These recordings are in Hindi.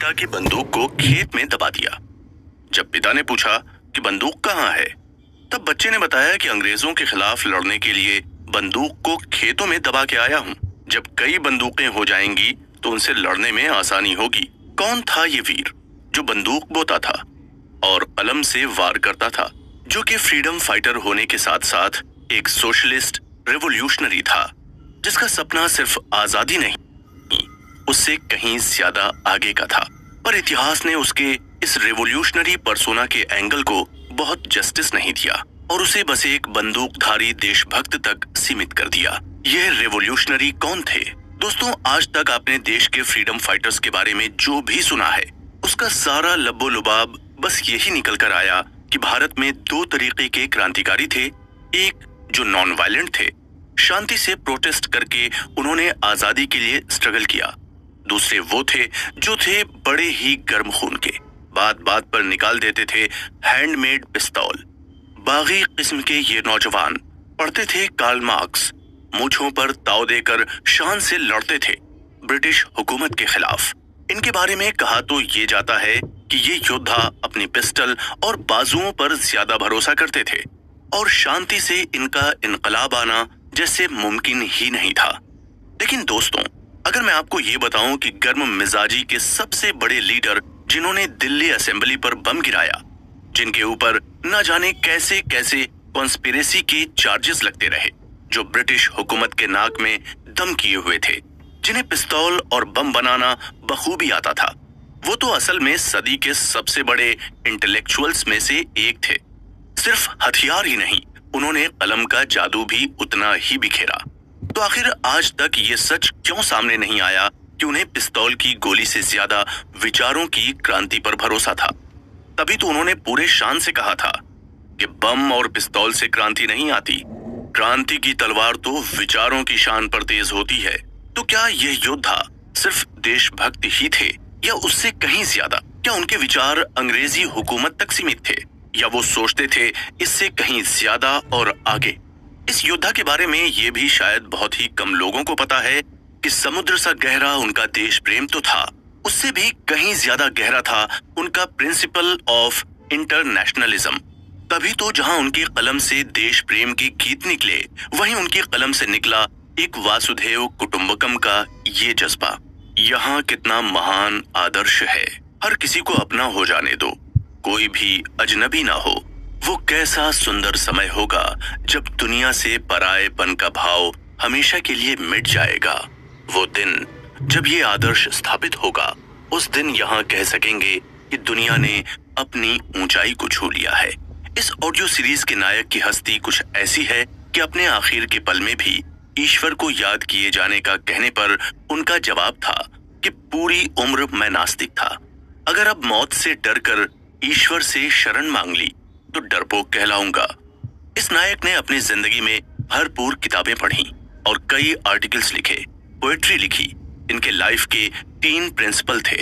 पिता की बंदूक को खेत में दबा दिया। जब पिता ने पूछा कि बंदूक कहाँ है, तब बच्चे ने बताया कि अंग्रेजों के खिलाफ लड़ने के लिए बंदूक को खेतों में दबा के आया हूँ। जब कई बंदूकें हो जाएंगी तो उनसे लड़ने में आसानी होगी। कौन था ये वीर जो बंदूक बोता था और कलम से वार करता था, जो कि फ्रीडम फाइटर होने के साथ साथ एक सोशलिस्ट रेवोल्यूशनरी था, जिसका सपना सिर्फ आजादी नहीं, उससे कहीं ज्यादा आगे का था। पर इतिहास ने उसके इस रेवोल्यूशनरी पर्सोना के एंगल को बहुत जस्टिस नहीं दिया और उसे बस एक बंदूकधारी देशभक्त तक सीमित कर दिया। यह रेवोल्यूशनरी कौन थे? दोस्तों, आज तक आपने देश के फ्रीडम फाइटर्स के बारे में जो भी सुना है, उसका सारा लब्बो लुबाब बस यही निकल कर आया कि भारत में दो तरीके के क्रांतिकारी थे। एक जो नॉन वायलेंट थे, शांति से प्रोटेस्ट करके उन्होंने आजादी के लिए स्ट्रगल किया। दूसरे वो थे जो थे बड़े ही गर्म खून के, बात बात पर निकाल देते थे हैंडमेड पिस्तौल। बागी किस्म के ये नौजवान पढ़ते थे कार्ल मार्क्स, मूंछों पर ताव देकर शान से लड़ते थे ब्रिटिश हुकूमत के खिलाफ। इनके बारे में कहा तो ये जाता है कि ये योद्धा अपनी पिस्टल और बाजुओं पर ज्यादा भरोसा करते थे और शांति से इनका इनकलाब आना जैसे मुमकिन ही नहीं था। लेकिन दोस्तों, अगर मैं आपको ये बताऊं कि गर्म मिजाजी के सबसे बड़े लीडर जिन्होंने दिल्ली असेंबली पर बम गिराया, जिनके ऊपर न जाने कैसे कैसे कॉन्स्पिरेसी के चार्जेस लगते रहे, जो ब्रिटिश हुकूमत के नाक में दम किए हुए थे, जिन्हें पिस्तौल और बम बनाना बखूबी आता था, वो तो असल में सदी के सबसे बड़े इंटेलेक्चुअल्स में से एक थे। सिर्फ हथियार ही नहीं, उन्होंने कलम का जादू भी उतना ही बिखेरा। तो आखिर आज तक ये सच क्यों सामने नहीं आया कि उन्हें पिस्तौल की गोली से ज्यादा विचारों की क्रांति पर भरोसा था? तभी तो उन्होंने पूरे शान से कहा था कि बम और पिस्तौल से क्रांति नहीं आती, क्रांति की तलवार तो विचारों की शान पर तेज होती है। तो क्या ये योद्धा सिर्फ देशभक्त ही थे या उससे कहीं ज्यादा? क्या उनके विचार अंग्रेजी हुकूमत तक सीमित थे या वो सोचते थे इससे कहीं ज्यादा और आगे? इस योद्धा के बारे में ये भी शायद बहुत ही कम लोगों को पता है कि समुद्र सा गहरा उनका देश प्रेम तो था, उससे भी कहीं ज्यादा गहरा था उनका प्रिंसिपल ऑफ इंटरनेशनलिज्म। तभी तो जहां उनकी कलम से देश प्रेम के गीत निकले, वहीं उनकी कलम से निकला एक वासुदेव कुटुंबकम का ये जज्बा। यहाँ कितना महान आदर्श है, हर किसी को अपना हो जाने दो, कोई भी अजनबी ना हो। वो कैसा सुंदर समय होगा जब दुनिया से परायेपन का भाव हमेशा के लिए मिट जाएगा। वो दिन जब ये आदर्श स्थापित होगा, उस दिन यहाँ कह सकेंगे कि दुनिया ने अपनी ऊंचाई को छू लिया है। इस ऑडियो सीरीज के नायक की हस्ती कुछ ऐसी है कि अपने आखिर के पल में भी ईश्वर को याद किए जाने का कहने पर उनका जवाब था कि पूरी उम्र मैं नास्तिक था, अगर अब मौत से डरकर ईश्वर से शरण मांग ली तो डरपोक कहलाऊंगा। इस नायक ने अपनी जिंदगी में भरपूर किताबें पढ़ी और कई आर्टिकल्स लिखे, पोएट्री लिखी। इनके लाइफ के 3 प्रिंसिपल थे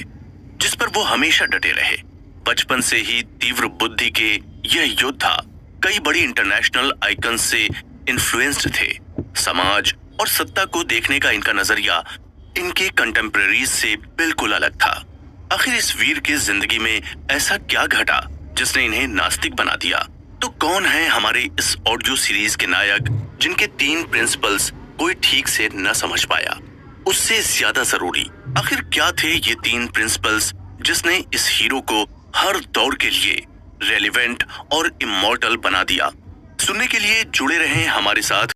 जिस पर वो हमेशा डटे रहे। बचपन से ही तीव्र बुद्धि के यह योद्धा कई बड़ी इंटरनेशनल आइकन से इन्फ्लुएंस्ड थे। समाज और सत्ता को देखने का इनका नजरिया इनके कंटेम्पररीज से बिल्कुल अलग था। आखिर इस वीर की जिंदगी में ऐसा क्या घटा जिसने इन्हें नास्तिक बना दिया? तो कौन है हमारे इस ऑडियो सीरीज के नायक जिनके 3 प्रिंसिपल्स कोई ठीक से न समझ पाया? उससे ज्यादा जरूरी, आखिर क्या थे ये 3 प्रिंसिपल्स जिसने इस हीरो को हर दौर के लिए रेलेवेंट और इमॉर्टल बना दिया? सुनने के लिए जुड़े रहें हमारे साथ।